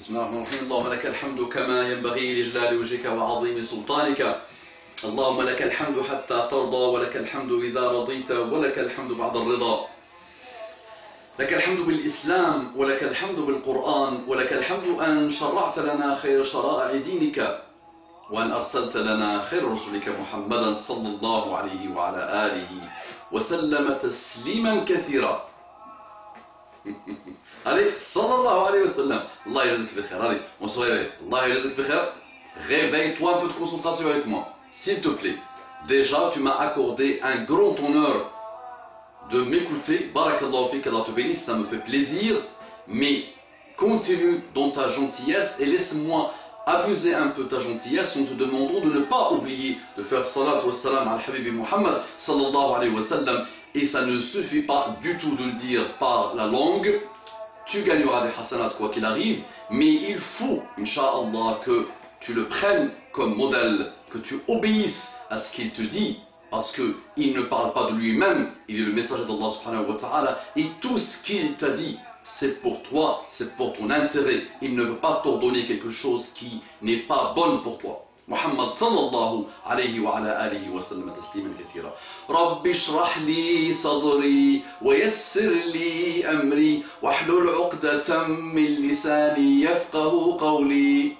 بسم الله الرحمن الرحيم. اللهم لك الحمد كما ينبغي لجلال وجهك وعظيم سلطانك. اللهم لك الحمد حتى ترضى، ولك الحمد إذا رضيت، ولك الحمد بعد الرضا. لك الحمد بالإسلام، ولك الحمد بالقرآن، ولك الحمد أن شرعت لنا خير شرائع دينك، وأن أرسلت لنا خير رسلك محمدا صلى الله عليه وعلى آله وسلم تسليما كثيرا. Allez, sallallahu alayhi wa sallam. Allah yajzik bikhair. Allez, on se réveille. Allah yajzik bikhair. Réveille-toi, un peu de concentration avec moi, s'il te plaît. Déjà, tu m'as accordé un grand honneur de m'écouter. Barakallahu fik, Allah te bénisse, ça me fait plaisir. Mais continue dans ta gentillesse et laisse-moi abuser un peu ta gentillesse en te demandant de ne pas oublier de faire salat wa salam al Habibi Muhammad sallallahu alayhi wa sallam. Et ça ne suffit pas du tout de le dire par la langue. Tu gagneras des hasanats quoi qu'il arrive, mais il faut, Inch'Allah, que tu le prennes comme modèle, que tu obéisses à ce qu'il te dit, parce qu'il ne parle pas de lui-même, il est le messager d'Allah subhanahu wa ta'ala, et tout ce qu'il t'a dit, c'est pour toi, c'est pour ton intérêt. Il ne veut pas t'ordonner quelque chose qui n'est pas bon pour toi. محمد صلى الله عليه وعلى آله وسلم تسليما كثيرا. رب اشرح لي صدري ويسر لي أمري واحلل عقدة من لساني يفقه قولي.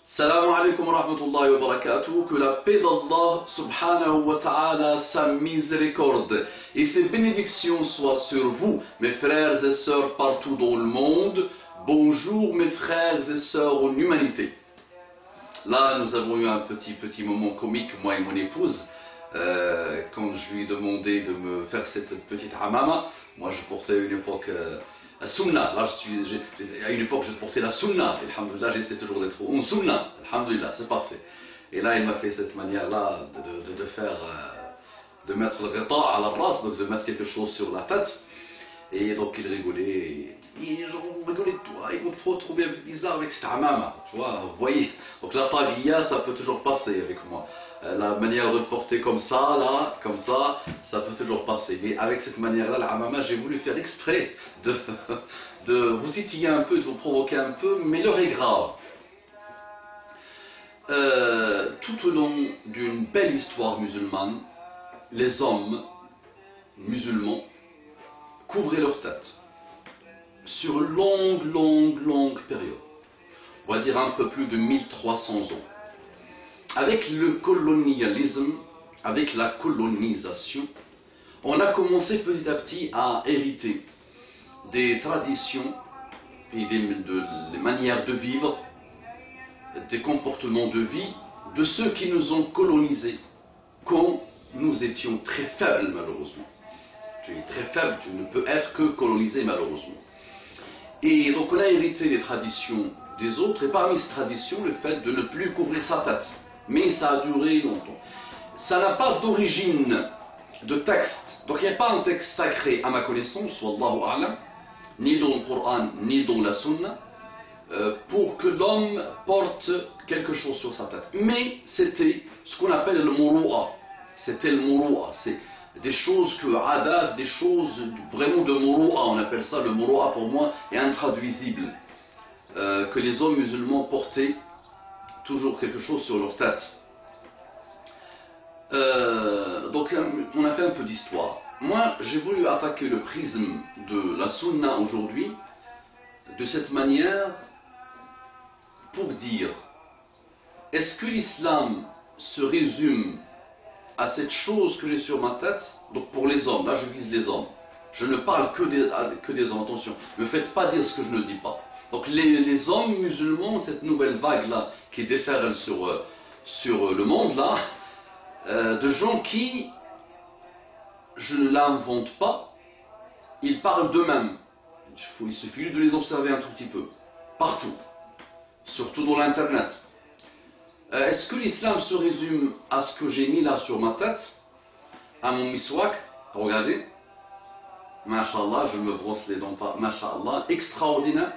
Salam alaikum wa rahmatullahi wa barakatuh. Que la paix d'Allah subhanahu wa ta'ala, sa miséricorde et ses bénédictions soient sur vous, mes frères et sœurs partout dans le monde. Bonjour mes frères et sœurs en humanité. Là, nous avons eu un petit moment comique, moi et mon épouse, quand je lui ai demandé de me faire cette petite hamama. Moi, je portais à une époque la sunna. Là, à une époque, je portais la sunna. Alhamdulillah, j'essaie toujours d'être en sunna. Alhamdulillah, c'est parfait. Et là, il m'a fait cette manière-là de mettre le ghata à la race, donc de mettre quelque chose sur la tête. Et donc il rigolait, et on rigolait de toi, ils m'ont trouvé un peu bizarre avec cette amama, tu vois, vous voyez. Donc la tabiya, ça peut toujours passer avec moi. La manière de le porter comme ça, là, comme ça peut toujours passer. Mais avec cette manière-là, la amama, j'ai voulu faire exprès de vous titiller un peu, de vous provoquer un peu, mais l'heure est grave. Tout au long d'une belle histoire musulmane, les hommes musulmans couvraient leur tête sur une longue période, on va dire un peu plus de 1300 ans. Avec le colonialisme, avec la colonisation, on a commencé petit à petit à hériter des traditions et des manières de vivre, des comportements de vie de ceux qui nous ont colonisés quand nous étions très faibles malheureusement. Tu es très faible, tu ne peux être que colonisé malheureusement. Et donc on a hérité les traditions des autres, et parmi ces traditions, le fait de ne plus couvrir sa tête. Mais ça a duré longtemps. Ça n'a pas d'origine de texte. Donc il n'y a pas un texte sacré à ma connaissance, wallahu a'lam, ni dans le Coran, ni dans la Sunna, pour que l'homme porte quelque chose sur sa tête. Mais c'était ce qu'on appelle le muru'a. C'était le muru'a, c'est des choses que adas, des choses vraiment de muru'a, on appelle ça le muru'a pour moi, est intraduisible. Que les hommes musulmans portaient toujours quelque chose sur leur tête. Donc on a fait un peu d'histoire. Moi j'ai voulu attaquer le prisme de la sunna aujourd'hui de cette manière pour dire, est-ce que l'islam se résume à cette chose que j'ai sur ma tête? Donc pour les hommes, là je vise les hommes, je ne parle que des hommes, attention, ne me faites pas dire ce que je ne dis pas. Donc les hommes musulmans, cette nouvelle vague là qui déferle sur le monde là, de gens qui, je ne l'invente pas, ils parlent d'eux-mêmes. Il suffit de les observer un tout petit peu, partout, surtout dans l'internet. Est-ce que l'islam se résume à ce que j'ai mis là sur ma tête, à mon miswak? Regardez, Masha'Allah, je me brosse les dents, Masha'Allah, extraordinaire.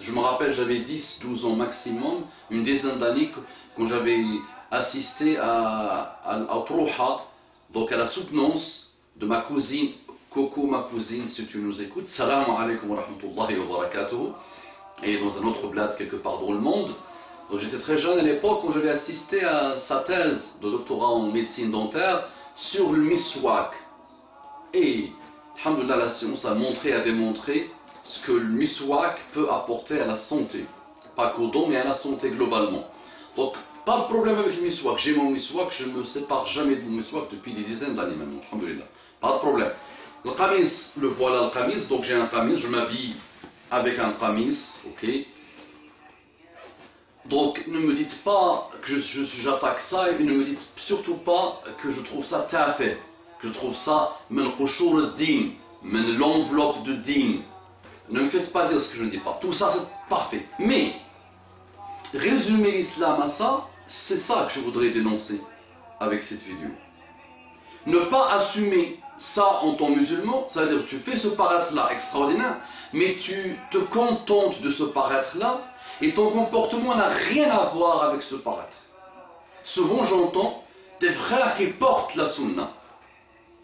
Je me rappelle, j'avais 10-12 ans maximum, une dizaine d'années, quand j'avais assisté à Trouha, donc à la soutenance de ma cousine, Coco, ma cousine, si tu nous écoutes, salam alaikum wa rahmatullahi wa barakatuh. et dans un autre bled quelque part dans le monde. Donc j'étais très jeune à l'époque quand j'avais assisté à sa thèse de doctorat en médecine dentaire sur le miswak. Et, alhamdoulilah, la science a montré, a démontré ce que le miswak peut apporter à la santé. Pas qu'au don, mais à la santé globalement. Donc, pas de problème avec le miswak. J'ai mon miswak, je ne me sépare jamais de mon miswak depuis des dizaines d'années même, alhamdoulilah. Pas de problème. Le qamis, le voilà le qamis, donc j'ai un qamis, je m'habille avec un qamis, ok. Donc ne me dites pas que j'attaque ça et ne me dites surtout pas que je trouve ça tafé, que je trouve ça min qushour ad-din, min l'enveloppe de din. Ne me faites pas dire ce que je ne dis pas. Tout ça c'est parfait. Mais résumer l'islam à ça, c'est ça que je voudrais dénoncer avec cette vidéo. Ne pas assumer ça en tant musulman, ça veut dire que tu fais ce paraître-là extraordinaire, mais tu te contentes de ce paraître-là, et ton comportement n'a rien à voir avec ce paraître. Souvent j'entends des frères qui portent la sunna.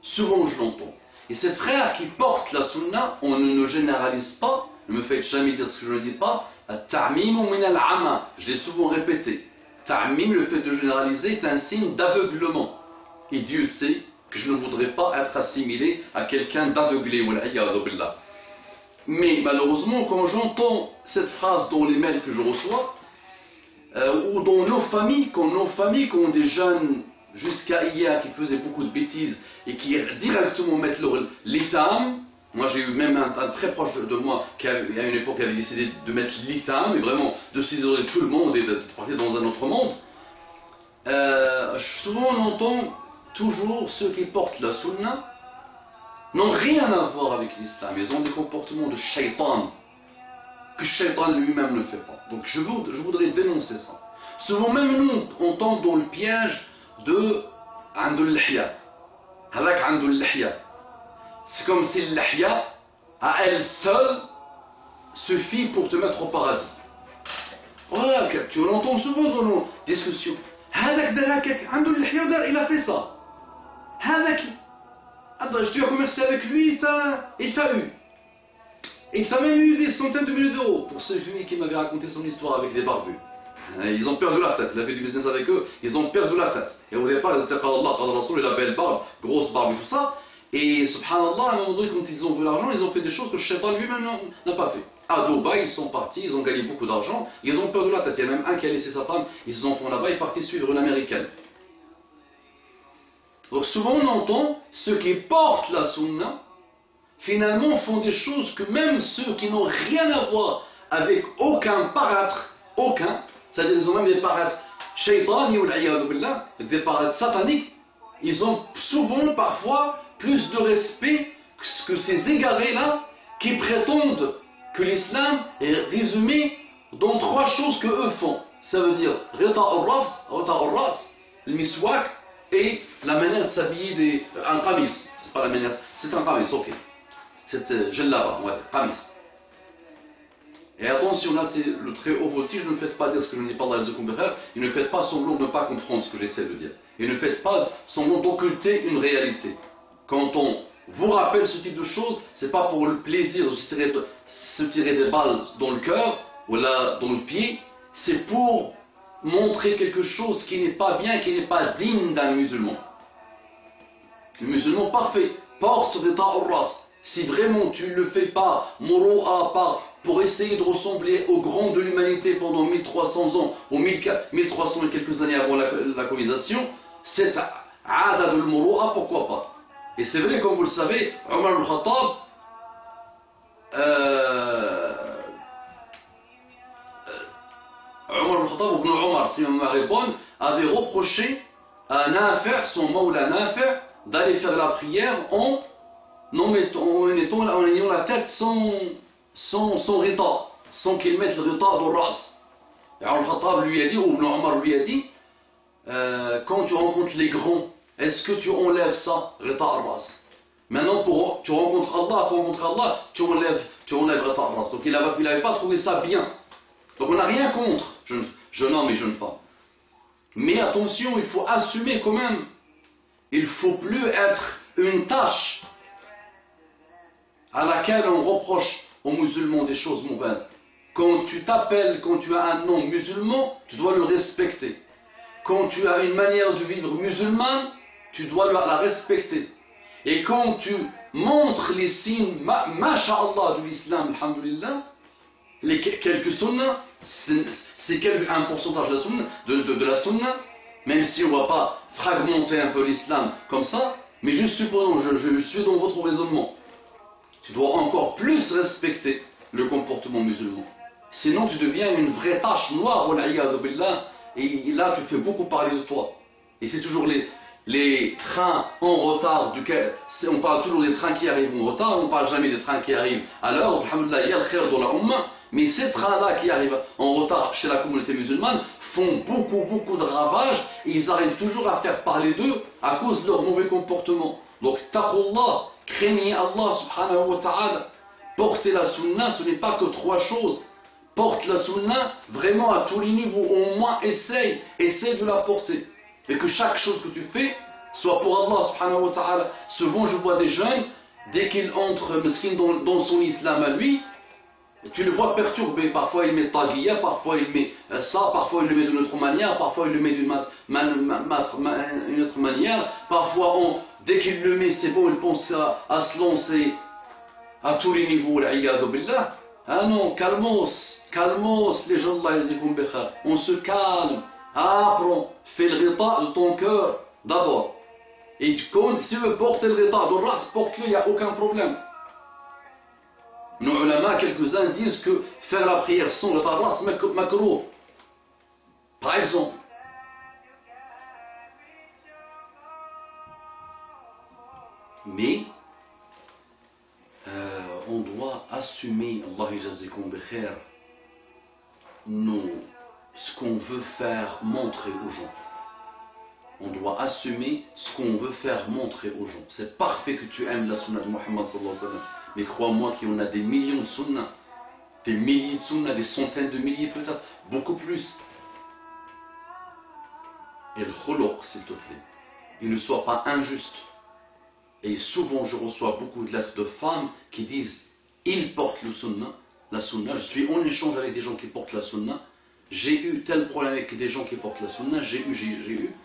Souvent je l'entends. Et ces frères qui portent la sunna, on ne généralise pas, ne me faites jamais dire ce que je ne dis pas, at-ta'mim min al-'ama, je l'ai souvent répété. Ta'mim, le fait de généraliser, est un signe d'aveuglement. Et Dieu sait que je ne voudrais pas être assimilé à quelqu'un d'aveuglé. Mais malheureusement, quand j'entends cette phrase dans les mails que je reçois, ou dans nos familles, quand ont des jeunes jusqu'à hier qui faisaient beaucoup de bêtises et qui directement mettent l'itam, moi j'ai eu même un très proche de moi qui à une époque avait décidé de mettre l'itam et vraiment de s'isoler tout le monde et de partir dans un autre monde. Souvent on entend toujours ceux qui portent la sunna n'ont rien à voir avec l'islam. Ils ont des comportements de shaitan que shaitan lui-même ne fait pas. Donc je voudrais dénoncer ça. Souvent même nous on tombe dans le piège de andul lihya. Hadak andul lihya. C'est comme si l'ihya à elle seule suffit pour te mettre au paradis. Voilà, tu l'entends souvent dans nos discussions. Hadak dalakak andul lihya, il a fait ça. Tu as commercé avec lui, il t'a eu. Il t'a même eu des centaines de milliers d'euros. Pour celui qui m'avait raconté son histoire avec des barbus. Ils ont perdu la tête. Il a fait du business avec eux, ils ont perdu la tête. Et au départ, ils étaient Allah, Rasoul, il a belle barbe, grosse barbe et tout ça. Et subhanallah, à un moment donné, quand ils ont vu l'argent, ils ont fait des choses que le shaitan lui-même n'a pas fait. À Dubaï, ils sont partis, ils ont gagné beaucoup d'argent, ils ont perdu la tête. Il y a même un qui a laissé sa femme, ils se sont enfants là-bas, il est parti suivre une américaine. Donc souvent on entend ceux qui portent la sunna finalement font des choses que même ceux qui n'ont rien à voir avec aucun paraître, c'est-à-dire ils ont même des paraîtres shaitani ou billah, des paraîtres sataniques, ils ont souvent parfois plus de respect que ces égarés-là qui prétendent que l'islam est résumé dans 3 choses que eux font. Ça veut dire rita al-ras, le miswak, et la manière de s'habiller un qamis. C'est pas la manière, c'est un qamis, ok. C'est jellaba, ouais, qamis. Et attention, là c'est le très haut voltige, ne me faites pas dire ce que je ne dis pas dans les Zukumbekher, et ne faites pas semblant de ne pas comprendre ce que j'essaie de dire. Et ne faites pas semblant d'occulter une réalité. Quand on vous rappelle ce type de choses, c'est pas pour le plaisir de se tirer des balles dans le cœur, ou là dans le pied, c'est pour montrer quelque chose qui n'est pas bien, qui n'est pas digne d'un musulman. Le musulman parfait porte des ta'urras. Si vraiment tu ne le fais pas, moro'a pas, pour essayer de ressembler aux grands de l'humanité pendant 1300 ans, ou 1300 et quelques années avant la colonisation, c'est aada de moro'a, pourquoi pas. Et c'est vrai, comme vous le savez, Omar al-Khattab, Omar al-Khattab, ou Ibn Omar, si ma mémoire est bonne, avait reproché à Nafi', son Mawla Nafi', d'aller faire la prière en ayant la tête sans rita, sans qu'il mette le rita dans le ras. Et Omar al-Khattab lui a dit, ou Ibn Omar lui a dit, quand tu rencontres les grands, est-ce que tu enlèves ça, rita al-ras? Maintenant, tu rencontres Allah, pour rencontrer Allah, tu enlèves rita al-ras. Donc il n'avait pas trouvé ça bien. Donc on n'a rien contre, jeune homme et jeune femme. Mais attention, il faut assumer quand même. Il ne faut plus être une tâche à laquelle on reproche aux musulmans des choses mauvaises. Quand tu t'appelles, quand tu as un nom musulman, tu dois le respecter. Quand tu as une manière de vivre musulmane, tu dois la respecter. Et quand tu montres les signes, masha'Allah, de l'islam, alhamdulillah, les quelques sunnas, c'est un pourcentage de la sunna, même si on ne va pas fragmenter un peu l'islam comme ça, mais juste supposons, je suis dans votre raisonnement, tu dois encore plus respecter le comportement musulman. Sinon tu deviens une vraie tache noire, et là tu fais beaucoup parler de toi. Et c'est toujours les trains en retard, on parle toujours des trains qui arrivent en retard, on ne parle jamais des trains qui arrivent à l'heure, alhamdulillah, il y a le khair dans la umma, mais ces trains-là qui arrivent en retard chez la communauté musulmane font beaucoup de ravages, et ils arrivent toujours à faire parler d'eux à cause de leur mauvais comportement. Donc, taqullah, craignez Allah subhanahu wa ta'ala, porter la sunna, ce n'est pas que 3 choses. Porte la sunna vraiment à tous les niveaux, au moins essaye de la porter. Et que chaque chose que tu fais soit pour Allah subhanahu wa ta'ala. Souvent je vois des jeunes, dès qu'ils entrent dans son islam à lui, tu le vois perturbé. Parfois il met taguilla, parfois il met ça, parfois il le met d'une autre manière, parfois il le met d'une autre manière. Parfois dès qu'il le met c'est bon, il pense à se lancer à tous les niveaux. Billah. Ah non, calmos les gens d'Allah, on se calme. Apprends, fais le rita de ton cœur d'abord. Et si tu veux porter le rita de race, porte-le, il n'y a aucun problème. Nos ulama, quelques-uns disent que faire la prière sans rita de race, makruh. Par exemple. Mais, on doit assumer, Allah yajazikum bi khair, ce qu'on veut faire montrer aux gens. On doit assumer ce qu'on veut faire montrer aux gens. C'est parfait que tu aimes la sunna de Muhammad sallallahu alayhi wa sallam, mais crois-moi qu'il y en a des millions de sunnas, des milliers de sunnas, des centaines de milliers peut-être, beaucoup plus. Et le khuluq, s'il te plaît, il ne soit pas injuste. Et souvent je reçois beaucoup de lettres de femmes qui disent ils portent le sunna, la sunna, je suis en échange avec des gens qui portent la sunna, j'ai eu tel problème avec des gens qui portent la sunna, j'ai eu,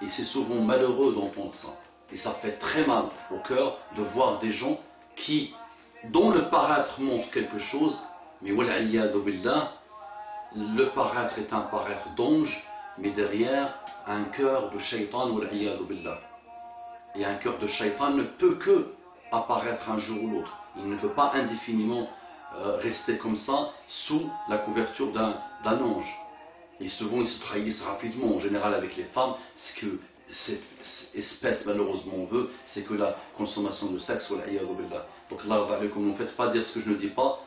et c'est souvent malheureux d'entendre ça. Et ça fait très mal au cœur de voir des gens dont le paraître montre quelque chose, mais wal'iyadu billah, le paraître est un paraître d'ange, mais derrière un cœur de shaitan, wal'iyadu billah. Et un cœur de shaitan ne peut que apparaître un jour ou l'autre. Il ne peut pas indéfiniment rester comme ça sous la couverture d'un ange. Et souvent ils se trahissent rapidement, en général avec les femmes. Ce que cette espèce malheureusement veut, c'est que la consommation de sexe, wal'iyadu billah. Donc Allah, ne faites pas dire ce que je ne dis pas.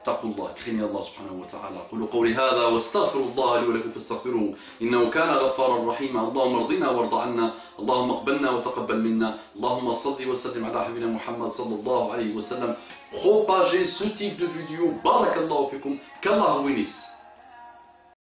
اتقوا الله كريم الله سبحانه وتعالى قولوا قولي هذا واستغفر الله لي ولكم فاستغفروه إنه كان غفارا رحيما اللهم ارضنا وارض عنا اللهم اقبلنا وتقبل منا اللهم صل وسلم على حبيبنا محمد صلى الله عليه وسلم. Propagez ce type de vidéo. Barakallahu fikum. Qu'Allah vous bénisse.